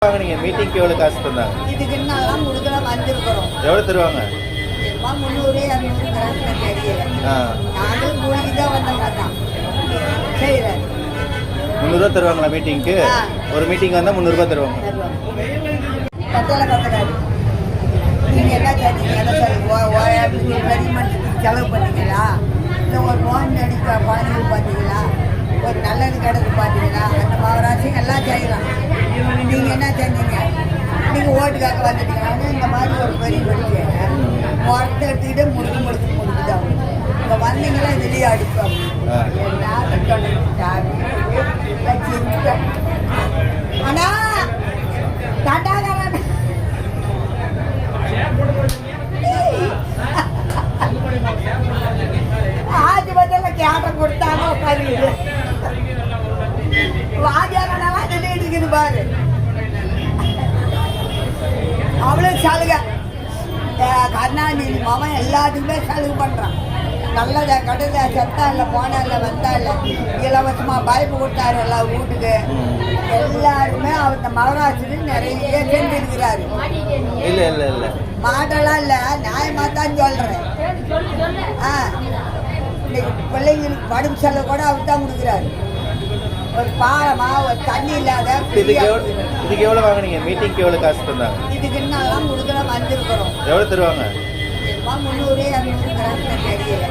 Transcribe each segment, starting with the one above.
வாங்குனீங்க மீட்டிங்க்கு எவ்வளவு காசு தந்தாங்க? இதுக்கு இன்னும் கொடுக்கல வந்திருக்கிறோம். எவ்வளவு தருவாங்க? 300 200 தெரியல. நாங்களும் கூலிக்கு தான் வந்தோம் தான் செய்யறேன். 300 ரூபா தருவாங்களா மீட்டிங்க்கு? ஒரு மீட்டிங் வந்தா 300 ரூபா தருவாங்க. கட்டளை கட்டடாது. நீங்க என்ன செலவு பண்ணீங்களா? இல்லை ஒரு லோன் அடிக்க குழந்தைகள் பார்த்தீங்களா? ஒரு நல்லது கிடக்கு பார்த்தீங்களா? அந்த மகராசி எல்லாம் செய்யலாம். நீங்கள் என்ன செஞ்சீங்க? நீங்கள் ஓட்டுக்காக வந்துட்டீங்கன்னா இந்த மாதிரி ஒரு பெரிய படிக்க மொரத்தை எடுத்துக்கிட்டு முடிக்குதான் இப்போ வந்தீங்களா இதுலேயே அடிப்போம். ஆனால் டாட்டாக்காரன் ஆஜி பதில் கேட்டம் கொடுத்தாங்க உட்காந்து வாஜாரெல்லாம் நின்றுட்டு இருக்குது பாரு. அவ்வளோ சலுகை கருணாநிதி மாமன் எல்லாத்துக்குமே சலுகை பண்ணுறான். நல்லதா கடுதா செத்தா இல்லை போனா இல்லை வந்தா இல்லை இலவசமாக பைப்பு கொடுத்தாரு எல்லா வீட்டுக்கு. எல்லாருமே அவர் மகராசிரியர் நிறைய செஞ்சிருக்கிறாரு. இல்லை இல்லை இல்லை மாட்டெல்லாம் இல்லை, நியாயமாக தான் சொல்கிறேன். இன்னைக்கு பிள்ளைங்களுக்கு படிப்பு செலவு கூட அவர் தான் கொடுக்குறாரு. ஒரு பாலமா ஒரு தண்ணி இல்லாத இதுக்கு எவ்வளவு வாங்குனீங்க? மீட்டிங்க்கு எவ்வளவு காசு தந்தாங்க? இதுக்கு இன்னும் கொடுக்கல வந்திருக்கிறோம். எவ்வளவு தருவாங்க? 300 200 தெரியல.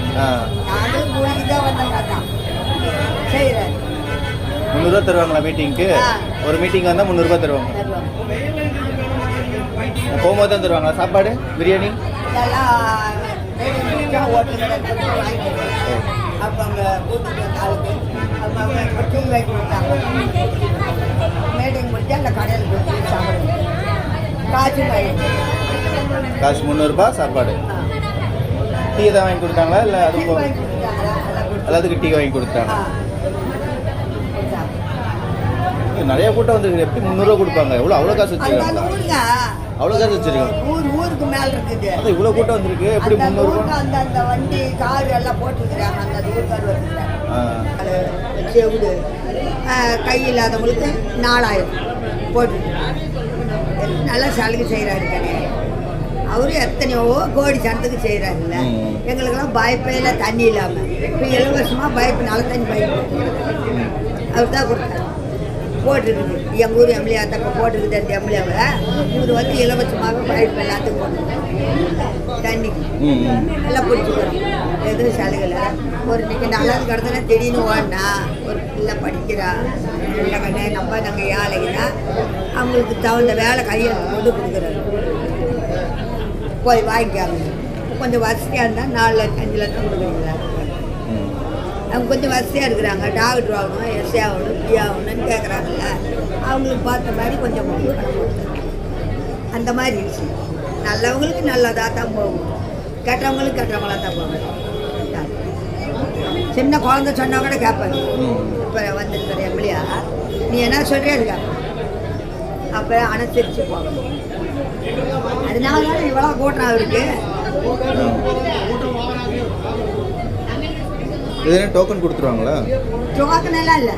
நாங்களும் கூலிக்கு தான் வந்தோம் தான் செய்யறேன். 300 ரூபா தருவாங்களா மீட்டிங்க்கு? ஒரு மீட்டிங் வந்தா 300 ரூபா தருவாங்க. போகும்போது தான் தருவாங்களா சாப்பாடு பிரியாணி? அப்போ அங்கே கூட்டிட்டு நாளுக்கு அப்போ டீ வாங்கி கொடுத்தாங்க. மீட்டிங் முடிச்சு அந்த கடையில் கொடுத்து சாப்பிடுங்க. காய்ச்சி காசு 300 ரூபா சாப்பாடு. டீ தான் வாங்கி கொடுத்தாங்களா இல்லை அது எல்லாத்துக்கும் டீ வாங்கி கொடுத்தாங்க? நிறைய கூட்டம் வந்துருக்கு. எப்படி 300 ரூபா கொடுப்பாங்க? அவ்வளோ காசு வச்சிருக்காங்க? அவ்வளோ காசு வச்சிருக்காங்க. ஊருக்கு மேல இருக்குது. அது இவ்வளோ கூட்டம் வந்திருக்கு. எப்படி 300 ரூபா? அந்த வண்டி கார் எல்லாம் போட்டுருக்குறாங்க. அந்த ஊருக்கார் வச்சுருக்காங்க. செவுடு கை இல்லாதவங்களுக்கு 4000 போட்டு நல்லா சலுகை செய்கிறாரு. கிடையாது அவரு எத்தனையோ கோடி சனத்துக்கு செய்கிறாருல்ல. எங்களுக்கெல்லாம் பைப்பையில் தண்ணி இல்லாமல் இப்போ இலவசமாக பைப்பு நல்ல தண்ணி பைப்பு அவர் தான் கொடுத்தாரு. போட்டிருக்குது எங்கள் ஊர் எம்எல்ஏ தப்ப போட்டிருக்குது. அந்த எம்எல்ஏவை இவர் வந்து இலவசமாக பைப்பு எல்லாத்துக்கும் போட்டு தண்ணிக்கு எல்லாம் பிடிச்சிக்கிறோம். எதுவும் சலுகையில் ஒரு இன்னைக்கு நல்லது கிடச்சுன்னா திடீர்னு ஓடினா ஒரு பிள்ளை படிக்கிறா இல்லை கண்ணே நம்ம நாங்கள் ஏழைங்கன்னா அவங்களுக்கு தகுந்த வேலை கையெழுத்து கொண்டு கொடுக்குறாரு. போய் வாங்கிக்காங்க. கொஞ்சம் வசதியாக இருந்தால் 4 லட்சம் 5 லட்சம் கொடுக்குறீங்களா? அவங்க கொஞ்சம் வசதியாக இருக்கிறாங்க. டாக்டர் ஆகணும், எஸ்ஏ ஆகணும், பி ஆகணும்னு கேட்குறாங்கல்ல. அவங்களுக்கு பார்த்த மாதிரி கொஞ்சம் அந்த மாதிரி இருந்துச்சு. நல்லவங்களுக்கு நல்லதாக தான் போகும், கெட்டவங்களுக்கு கெட்டவங்களாக தான் போகும். சின்ன குழந்தை சொன்னால் கூட கேட்பாங்க. இப்போ வந்துருக்கிற எம்எல்ஏ நீ என்ன சொல்கிறே இருக்கா அப்போ அனுசரித்து போகணும். அதனால தான் இவ்வளோ கூட்டம் இருக்கு. இதெல்லாம் டோக்கன் கொடுத்துருவாங்களா? டோக்கன் எல்லாம் இல்லை.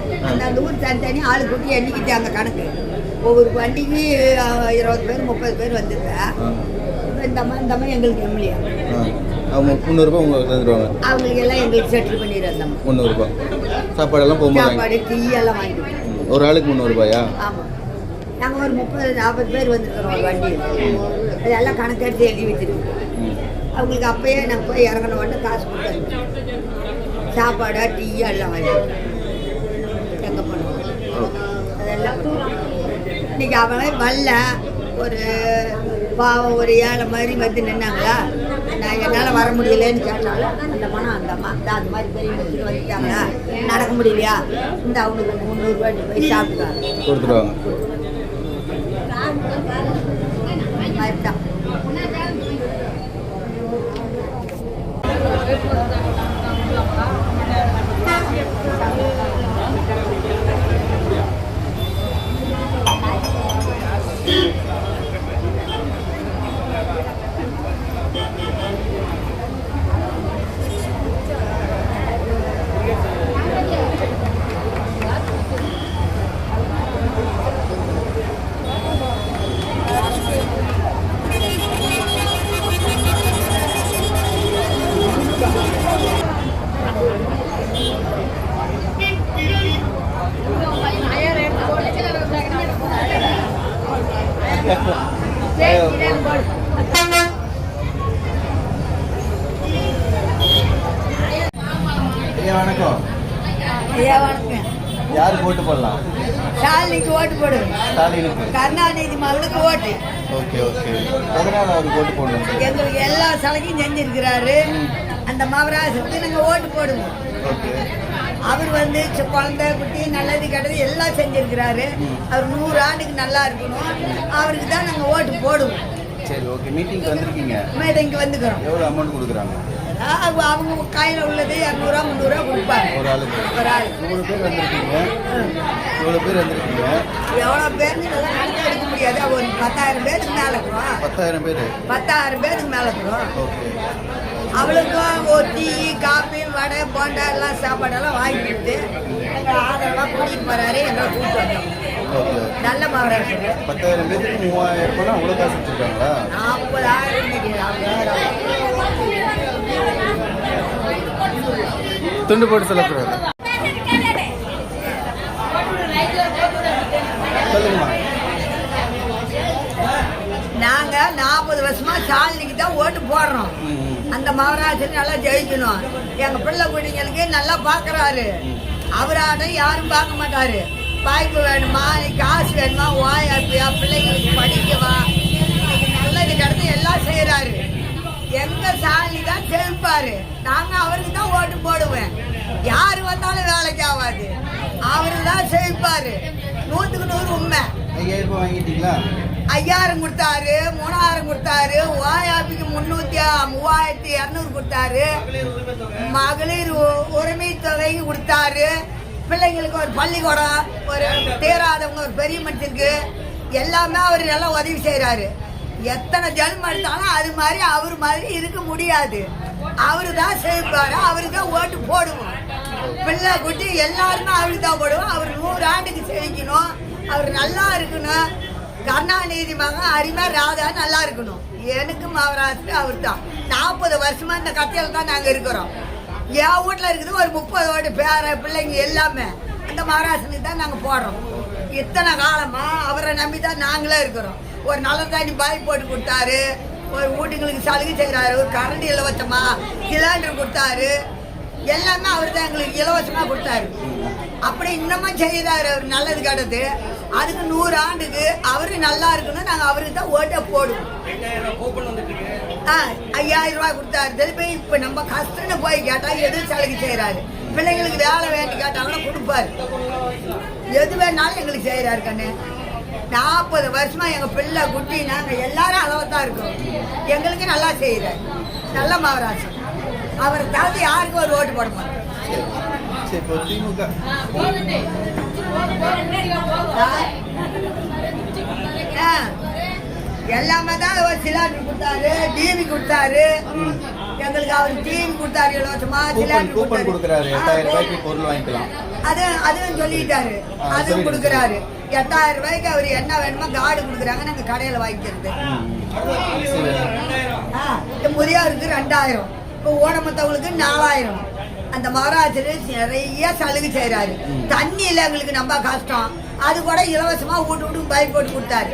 அந்த ஊர் தனித்தனி ஆளு கூட்டி எண்ணிக்கிட்டு அங்கே கணக்கு. ஒவ்வொரு வண்டிக்கு 20 பேர் 30 பேர் வந்துருக்கா. இந்த மாதிரி எங்களுக்கு எம்எல்ஏ அவங்க 300 ரூபா உங்களுக்கு தந்துடுவாங்க. அவங்களுக்கு எல்லாம் எங்களுக்கு செட்டில் பண்ணிடுறாங்க. 300 ரூபா சாப்பாடெல்லாம் போகும்போது சாப்பாடு டீ எல்லாம் வாங்கிட்டு ஒரு ஆளுக்கு 300 ரூபாயா? ஆமாம். நாங்கள் ஒரு 30-40 பேர் வந்துருக்கிறோம் ஒரு வண்டி. அதெல்லாம் கணக்கு எடுத்து எழுதி வச்சுருக்கோம். அவங்களுக்கு அப்போயே நாங்கள் போய் இறங்கின உடனே காசு கொடுத்துருக்கோம். சாப்பாடா டீ எல்லாம் வாங்கிட்டு எங்கே பண்ணுவோம். அதெல்லாம் இன்றைக்கி அவங்களே வரல. ஒரு பாவம் ஒரு ஏழை மாதிரி வந்து நின்னாங்களா, நான் என்னால் வர முடியலன்னு கேட்டாலும் அந்த பணம் அந்த அம்மா அந்த மாதிரி பெரிய முடிச்சுட்டு வந்துட்டாங்களா, நடக்க முடியலையா, இந்த அவங்களுக்கு 300 ரூபாய் போய் சாப்பிட்டுக்காங்க கொடுத்துருவாங்க. மாதிரி தான். ஐயா வணக்கம். ஐயா வணக்கம். யாருக்கு ஓட்டு போடலாம்? ஸ்டாலினுக்கு ஓட்டு போடு. ஸ்டாலினுக்கு. கருணாநிதி மகளுக்கு ஓட்டு. Okay okay. எதனால அவருக்கு ஓட்டு போடணும்? எங்களுக்கு எல்லா சலுகையும் செஞ்சிருக்கிறாரு. அந்த மகராஜத்துக்கு நாங்கள் ஓட்டு போடுவோம். ஓகே. அவர் வந்து குழந்தை குட்டி நல்லது கெட்டது எல்லாம் செஞ்சிருக்கிறாரு. அவர் 100 ஆண்டுக்கு நல்லா இருக்கணும். அவருக்கு தான் நாங்கள் ஓட்டு போடுவோம். சரி ஓகே. மீட்டிங்க்கு வந்திருக்கீங்க. மீட்டிங்க்கு வந்துக்கிறோம். எவ்வளோ அமௌண்ட் கொடுக்குறாங்க? அவங்க கையில் உள்ளது 200 300 கொடுப்பாங்க ஒரு ஆளுக்கு. ஒரு ஆள். 100 பேர் வந்திருக்கீங்க. எவ்வளோ பேர் வந்திருக்கீங்க? எவ்வளோ பேருக்கு இதெல்லாம் கணக்கு எடுக்க முடியாது. ஒரு 10,000 பேருக்கு மேலே இருக்கிறோம். 10,000 பேர். 10,000 பேருக்கு மேலே இருக்கிறோம். ஓகே. அவளுக்கும் ஒரு டீ காஃபி வடை போண்டா எல்லாம் சாப்பாடெல்லாம் வாங்கி கொடுத்து எங்கள் ஆதரவாக கூட்டிகிட்டு போகிறாரு. எங்களை கூப்பிட்டு வந்தோம். ஓகே. நல்ல மகராஜர். 10,000 பேருக்கு 3000 ரூபாய் அவ்வளோ காசு வச்சுருக்காங்களா? 40,000 இன்னைக்கு. துண்டு போட்டு சொல்லக்கூடாது. சொல்லுங்கம்மா. நாங்கள் 40 வருஷமா ஸ்டாலினுக்கு தான் ஓட்டு போடுறோம். அந்த மகராஜர் நல்லா ஜெயிக்கணும். எங்கள் பிள்ளை குடிங்களுக்கு நல்லா பார்க்குறாரு. அவராட யாரும் பார்க்க மாட்டாரு. வாய்ப்பு வேணுமா, காசு வேணுமா, ஓயாப்பியா, பிள்ளைங்களுக்கு படிக்கவா, நல்லது கிடந்து எல்லாம் செய்கிறாரு. எங்க ஸ்டாலின் தான் ஜெயிப்பாரு. நாங்கள் அவருக்கு தான் ஓட்டு போடுவேன். யார் வந்தாலும் வேலைக்கு ஆகாது. அவரு தான் ஜெயிப்பாரு. 100க்கு 100 உண்மை. 5000 ரூபாய் வாங்கிட்டீங்களா? 5000 கொடுத்தாரு, 3000 கொடுத்தாரு, ஓயாபிக்கு 3200 கொடுத்தாரு, மகளிர் உரிமை தொகை கொடுத்தாரு, பிள்ளைங்களுக்கு ஒரு பள்ளிக்கூடம், ஒரு தேராதவங்க ஒரு பெரிய மனுஷனுக்கு எல்லாமே அவர் நல்லா உதவி செய்கிறாரு. எத்தனை ஜென்மம் எடுத்தாலும் அது மாதிரி அவர் மாதிரி இருக்க முடியாது. அவரு தான் செய்வாரு. அவருக்கு தான் ஓட்டு போடுவோம். பிள்ளை குட்டி எல்லாருமே அவருக்கு தான் போடுவோம். அவர் 100 ஆண்டுக்கு செய்யணும். அவர் நல்லா இருக்கணும். கருணாநிதி மகன் அரிமா ராதா நல்லா இருக்கணும். எனக்கு மகராஜ் அவர் தான். 40 வருஷமா இந்த கட்சியில் தான் நாங்கள் இருக்கிறோம். என் வீட்டில் இருக்குது ஒரு 30 ஓட்டு பேர பிள்ளைங்க எல்லாமே அந்த மகராஜனுக்கு தான் நாங்கள் போடுறோம். இத்தனை காலமா அவரை நம்பி தான் நாங்களே இருக்கிறோம். ஒரு நல்ல தண்ணி பாய் போட்டு கொடுத்தாரு. ஒரு வீட்டுங்களுக்கு சலுகை செய்கிறாரு. ஒரு கரண்ட் இலவசமா, சிலிண்டர் கொடுத்தாரு. எல்லாமே அவர் தான் எங்களுக்கு இலவசமாக கொடுத்தாரு. அப்படி இன்னமும் செய்கிறாரு. அவர் நல்லது கிடது. அதுக்கு 100 ஆண்டுக்கு அவரு நல்லா இருக்கணும். நாங்கள் அவருக்கு தான் ஓட்டை போடுவோம். 5000 ரூபாய் கொடுத்தாரு. திருப்பி இப்போ நம்ம கஷ்டம்னு போய் கேட்டால் எது சலுகை செய்கிறாரு. பிள்ளைங்களுக்கு வேலை வேண்டி கேட்டாங்கன்னா கொடுப்பாரு. எது வேணாலும் எங்களுக்கு செய்கிறாரு. கண்ணு 40 வருஷமா எங்கள் பிள்ளை குட்டி நாங்கள் எல்லாரும் அளவு தான் இருக்கோம். எங்களுக்கு நல்லா செய்கிறார். நல்ல மகராஜன். அவரை தவிர்த்து யாருக்கும் ஒரு ஓட்டு போட மாட்டோம். எல்லாமே தான் ஒரு சிலிண்டர் கொடுத்தாரு, டிவி கொடுத்தாரு. எங்களுக்கு அவர் டிவி கொடுத்தாரு இலவசமா, சிலிண்டர் கொடுத்தாரு. 8000 ரூபாய்க்கு பொருள் வாங்கிக்கலாம். அதுவும் சொல்லிட்டாரு. அதுவும் கொடுக்குறாரு. 8000 ரூபாய்க்கு அவர் என்ன வேணுமோ கார்டு கொடுக்குறாங்க. நாங்கள் கடையில் வாங்கிக்கிறது. முதியோருக்கு 2000. இப்போ ஓணமத்தவங்களுக்கு 4000. அந்த மகராஜர் நிறைய சலுகை செய்கிறாரு. தண்ணியில் எங்களுக்கு ரொம்ப கஷ்டம். அது கூட இலவசமா வீட்டு பைப் போட்டு கொடுத்தாரு.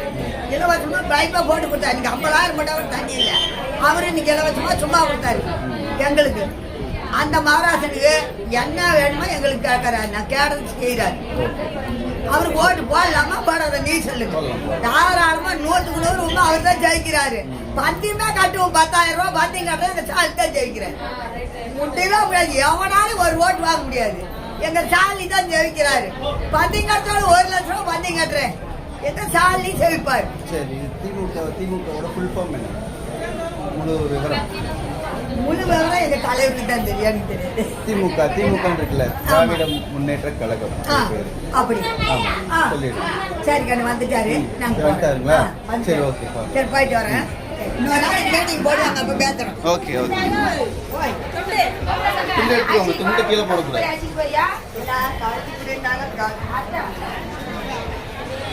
இலவசமா பைப்பை போட்டு கொடுத்தாரு. இன்னைக்கு 50,000 போட்டவர் தண்ணி இல்லை. அவரு இன்னைக்கு இலவசமா சும்மா கொடுத்தாரு எங்களுக்கு. அந்த மகராஜனுக்கு என்ன வேணுமோ எங்களுக்கு கேட்கறாரு. நான் கேட்டது செய்கிறாரு. அவருக்கு ஓட்டு போடலாமா போடாத நீ சொல்லுங்க. தாராளமா 100க்கு 100 அவர் தான் ஜெயிக்கிறாரு. பத்தியமே கட்டுவோம். 10,000 ரூபாய் பத்தியம் கட்டுறது எங்க சாலி தான் ஜெயிக்கிறாரு. முட்டையில முடியாது. எவனாலும் ஒரு ஓட்டு வாங்க முடியாது. எங்க சாலி தான் ஜெயிக்கிறாரு. பத்தியம் கட்டுறோம். 1 லட்சம் ரூபாய் பத்தியம் கட்டுறேன். எங்க சாலி ஜெயிப்பாரு. சரி. திமுகவோட ஃபுல் ஃபார்ம் என்ன? முழு விவரம் எங்க தலைவருக்கு தான் தெரியாது. திமுக இருக்குல்ல, திராவிட முன்னேற்ற கழகம். அப்படி சரி கண்ணு வந்துட்டாரு. வந்துட்டாருங்களா? சரி ஓகே. சரி போயிட்டு வரேன். இன்னொரு நாளைக்கு மீட்டிங் போடுவாங்க. அப்ப பேசுறோம். Okay okay. துண்டு கீழே போடக்கூடாது.